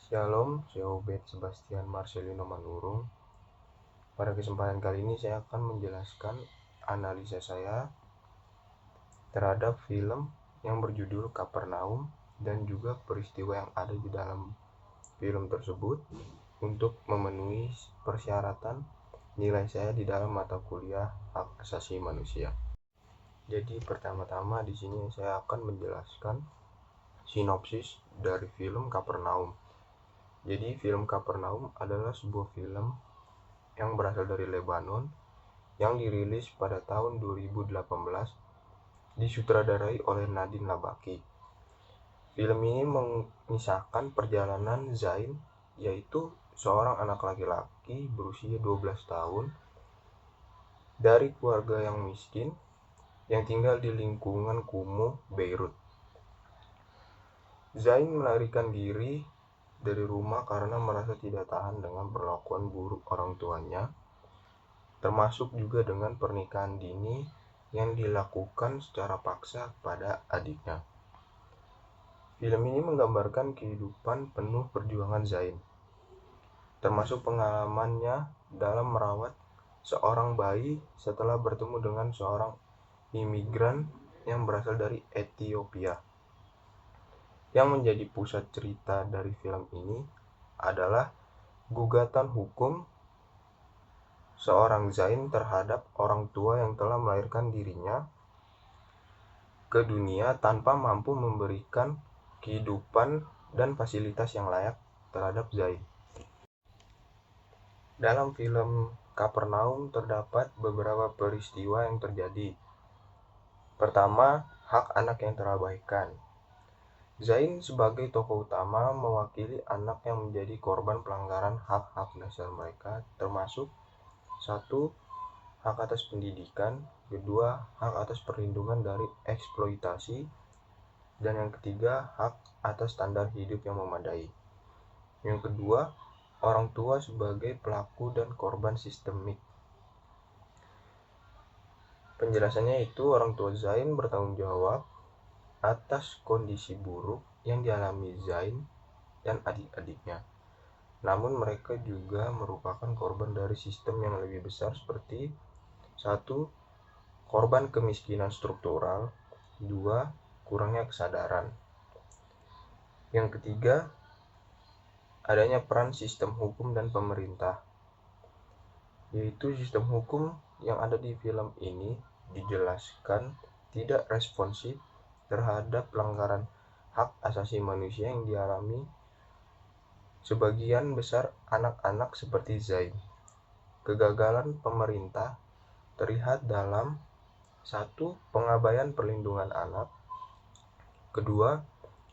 Shalom, saya Obed Sebastian Marcelino Manurung. Pada kesempatan kali ini saya akan menjelaskan analisa saya terhadap film yang berjudul Kapernaum dan juga peristiwa yang ada di dalam film tersebut untuk memenuhi persyaratan nilai saya di dalam mata kuliah Hak Asasi Manusia. Jadi pertama-tama di sini saya akan menjelaskan sinopsis dari film Kapernaum. Jadi film Kapernaum adalah sebuah film yang berasal dari Lebanon yang dirilis pada tahun 2018, disutradarai oleh Nadine Labaki. Film ini mengisahkan perjalanan Zain, yaitu seorang anak laki-laki berusia 12 tahun dari keluarga yang miskin yang tinggal di lingkungan kumuh Beirut. Zain melarikan diri dari rumah karena merasa tidak tahan dengan perlakuan buruk orang tuanya, termasuk juga dengan pernikahan dini yang dilakukan secara paksa pada adiknya. Film ini menggambarkan kehidupan penuh perjuangan Zain, termasuk pengalamannya dalam merawat seorang bayi setelah bertemu dengan seorang imigran yang berasal dari Ethiopia. Yang menjadi pusat cerita dari film ini adalah gugatan hukum seorang Zain terhadap orang tua yang telah melahirkan dirinya ke dunia tanpa mampu memberikan kehidupan dan fasilitas yang layak terhadap Zain. Dalam film Kapernaum terdapat beberapa peristiwa yang terjadi. Pertama, hak anak yang terabaikan. Zain sebagai tokoh utama mewakili anak yang menjadi korban pelanggaran hak-hak dasar mereka, termasuk 1. Hak atas pendidikan, 2. Hak atas perlindungan dari eksploitasi, dan yang ketiga, hak atas standar hidup yang memadai. Yang kedua, orang tua sebagai pelaku dan korban sistemik. Penjelasannya itu orang tua Zain bertanggung jawab atas kondisi buruk yang dialami Zain dan adik-adiknya. Namun mereka juga merupakan korban dari sistem yang lebih besar seperti 1. Korban kemiskinan struktural, 2. Kurangnya kesadaran. Yang ketiga, adanya peran sistem hukum dan pemerintah, yaitu sistem hukum yang ada di film ini dijelaskan tidak responsif terhadap pelanggaran hak asasi manusia yang dialami sebagian besar anak-anak seperti Zain. Kegagalan pemerintah terlihat dalam 1. Pengabaian perlindungan anak, 2.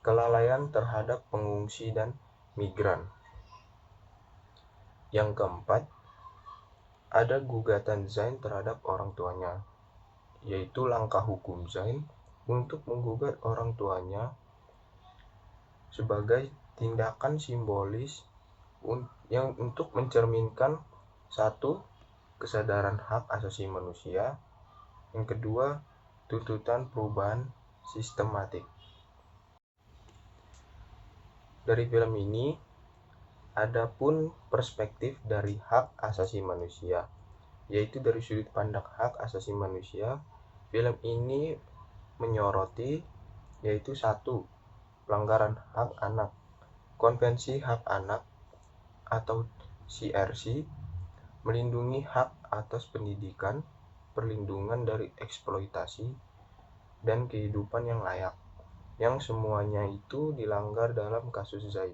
Kelalaian terhadap pengungsi dan migran. Yang keempat, ada gugatan Zain terhadap orang tuanya, yaitu langkah hukum Zain untuk menggugat orang tuanya sebagai tindakan simbolis yang untuk mencerminkan 1. Kesadaran hak asasi manusia, yang kedua, tuntutan perubahan sistematik. Dari film ini, adapun perspektif dari hak asasi manusia, yaitu dari sudut pandang hak asasi manusia, film ini menyoroti yaitu 1. Pelanggaran hak anak. Konvensi Hak Anak atau CRC melindungi hak atas pendidikan, perlindungan dari eksploitasi, dan kehidupan yang layak, yang semuanya itu dilanggar dalam kasus Zain.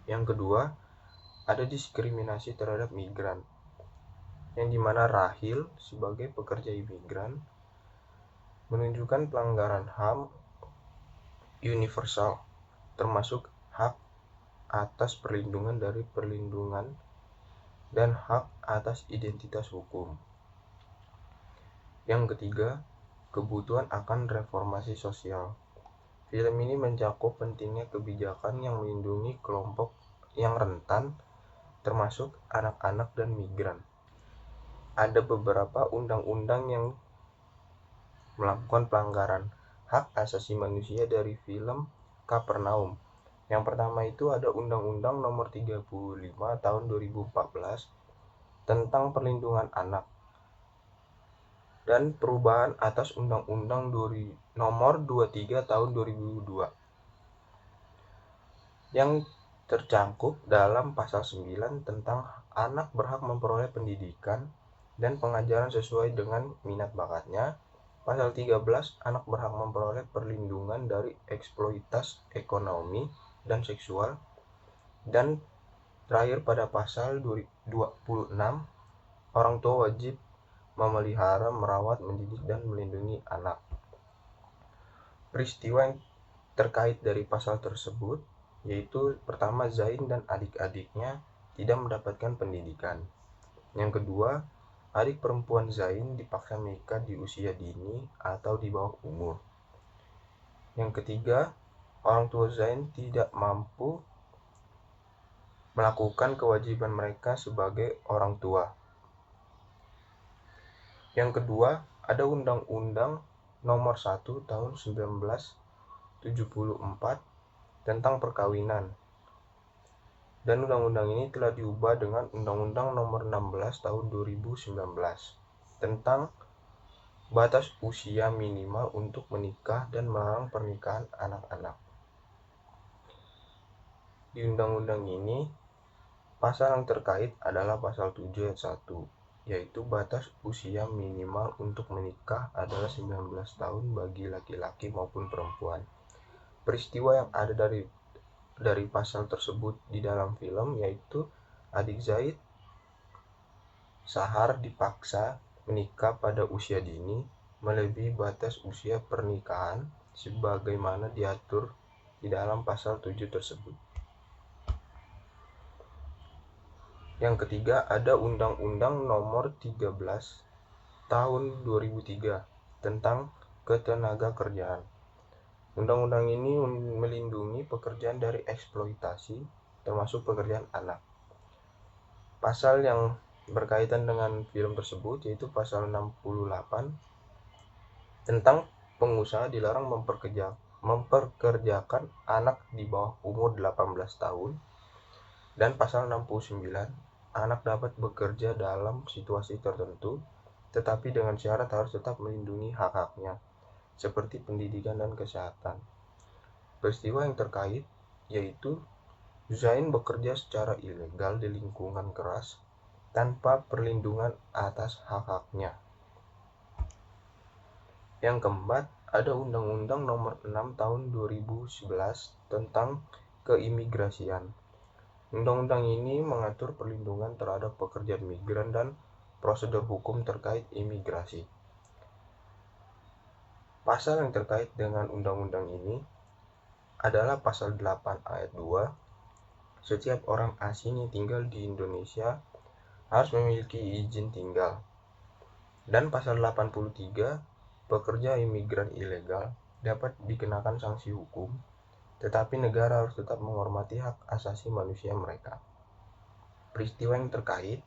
Yang kedua, ada diskriminasi terhadap migran, yang dimana Rahil sebagai pekerja imigran menunjukkan pelanggaran HAM universal, termasuk hak atas perlindungan dari perlindungan dan hak atas identitas hukum. Yang ketiga, kebutuhan akan reformasi sosial. Film ini mencakup pentingnya kebijakan yang melindungi kelompok yang rentan, termasuk anak-anak dan migran. Ada beberapa undang-undang yang melakukan pelanggaran hak asasi manusia dari film Kapernaum, Yang pertama itu ada Undang-Undang Nomor 35 Tahun 2014 tentang Perlindungan Anak dan perubahan atas Undang-Undang Nomor 23 Tahun 2002 yang tercangkup dalam pasal 9 tentang anak berhak memperoleh pendidikan dan pengajaran sesuai dengan minat bakatnya. Pasal 13, anak berhak memperoleh perlindungan dari eksploitasi ekonomi dan seksual. Dan terakhir pada pasal 26, orang tua wajib memelihara, merawat, mendidik, dan melindungi anak. Peristiwa yang terkait dari pasal tersebut yaitu pertama, Zain dan adik-adiknya tidak mendapatkan pendidikan. Yang kedua, adik perempuan Zain dipaksa menikah di usia dini atau di bawah umur. Yang ketiga, orang tua Zain tidak mampu melakukan kewajiban mereka sebagai orang tua. Yang kedua, ada Undang-Undang Nomor 1 Tahun 1974 tentang perkawinan. Dan undang-undang ini telah diubah dengan Undang-Undang Nomor 16 Tahun 2019 tentang batas usia minimal untuk menikah dan melarang pernikahan anak-anak. Di undang-undang ini, pasal yang terkait adalah pasal 7 ayat 1, yaitu batas usia minimal untuk menikah adalah 19 tahun bagi laki-laki maupun perempuan. Peristiwa yang ada dari pasal tersebut di dalam film yaitu adik Zaid, Sahar, dipaksa menikah pada usia dini melebihi batas usia pernikahan sebagaimana diatur di dalam pasal 7 tersebut. Yang ketiga, ada Undang-Undang Nomor 13 Tahun 2003 tentang Ketenagakerjaan. Undang-undang ini melindungi pekerjaan dari eksploitasi, termasuk pekerjaan anak. Pasal yang berkaitan dengan film tersebut yaitu pasal 68 tentang pengusaha dilarang memperkerjakan anak di bawah umur 18 tahun, dan pasal 69 anak dapat bekerja dalam situasi tertentu tetapi dengan syarat harus tetap melindungi hak-haknya seperti pendidikan dan kesehatan. Peristiwa yang terkait yaitu Zain bekerja secara ilegal di lingkungan keras tanpa perlindungan atas hak-haknya. Yang keempat, ada Undang-Undang Nomor 6 Tahun 2011 tentang Keimigrasian. Undang-undang ini mengatur perlindungan terhadap pekerja migran dan prosedur hukum terkait imigrasi. Pasal yang terkait dengan undang-undang ini adalah pasal 8 ayat 2. Setiap orang asing yang tinggal di Indonesia harus memiliki izin tinggal. Dan pasal 83, pekerja imigran ilegal dapat dikenakan sanksi hukum, tetapi negara harus tetap menghormati hak asasi manusia mereka. Peristiwa yang terkait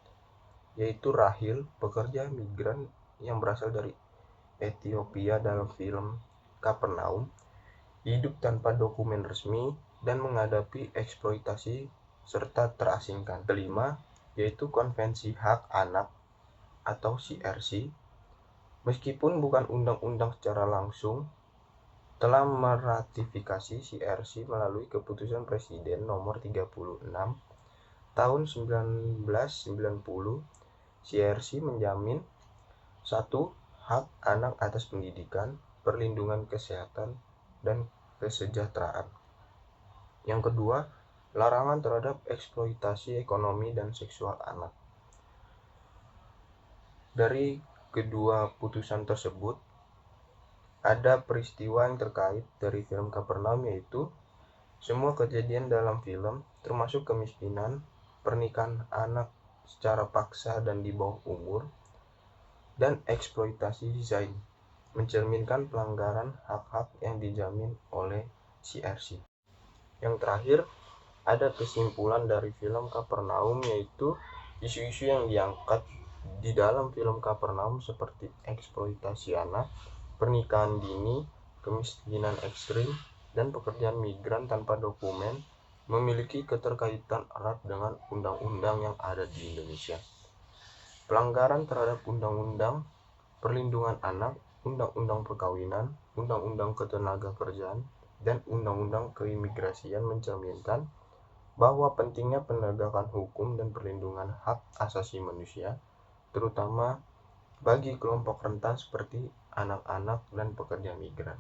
yaitu Rahil, pekerja migran yang berasal dari Ethiopia dalam film Kapernaum, hidup tanpa dokumen resmi dan menghadapi eksploitasi serta terasingkan. Kelima, yaitu Konvensi Hak Anak atau CRC, meskipun bukan undang-undang secara langsung, telah meratifikasi CRC melalui keputusan Presiden Nomor 36 Tahun 1990. CRC menjamin 1. Hak anak atas pendidikan, perlindungan kesehatan, dan kesejahteraan. Yang kedua, larangan terhadap eksploitasi ekonomi dan seksual anak. Dari kedua putusan tersebut, ada peristiwa yang terkait dari film Kapernaum yaitu semua kejadian dalam film, termasuk kemiskinan, pernikahan anak secara paksa dan di bawah umur, dan eksploitasi Zain, mencerminkan pelanggaran hak-hak yang dijamin oleh CRC. Yang terakhir, ada kesimpulan dari film Kapernaum yaitu isu-isu yang diangkat di dalam film Kapernaum seperti eksploitasi anak, pernikahan dini, kemiskinan ekstrim, dan pekerjaan migran tanpa dokumen memiliki keterkaitan erat dengan undang-undang yang ada di Indonesia. Pelanggaran terhadap Undang-Undang Perlindungan Anak, Undang-Undang Perkawinan, Undang-Undang Ketenagakerjaan, dan Undang-Undang Keimigrasian mencerminkan bahwa pentingnya penegakan hukum dan perlindungan hak asasi manusia, terutama bagi kelompok rentan seperti anak-anak dan pekerja migran.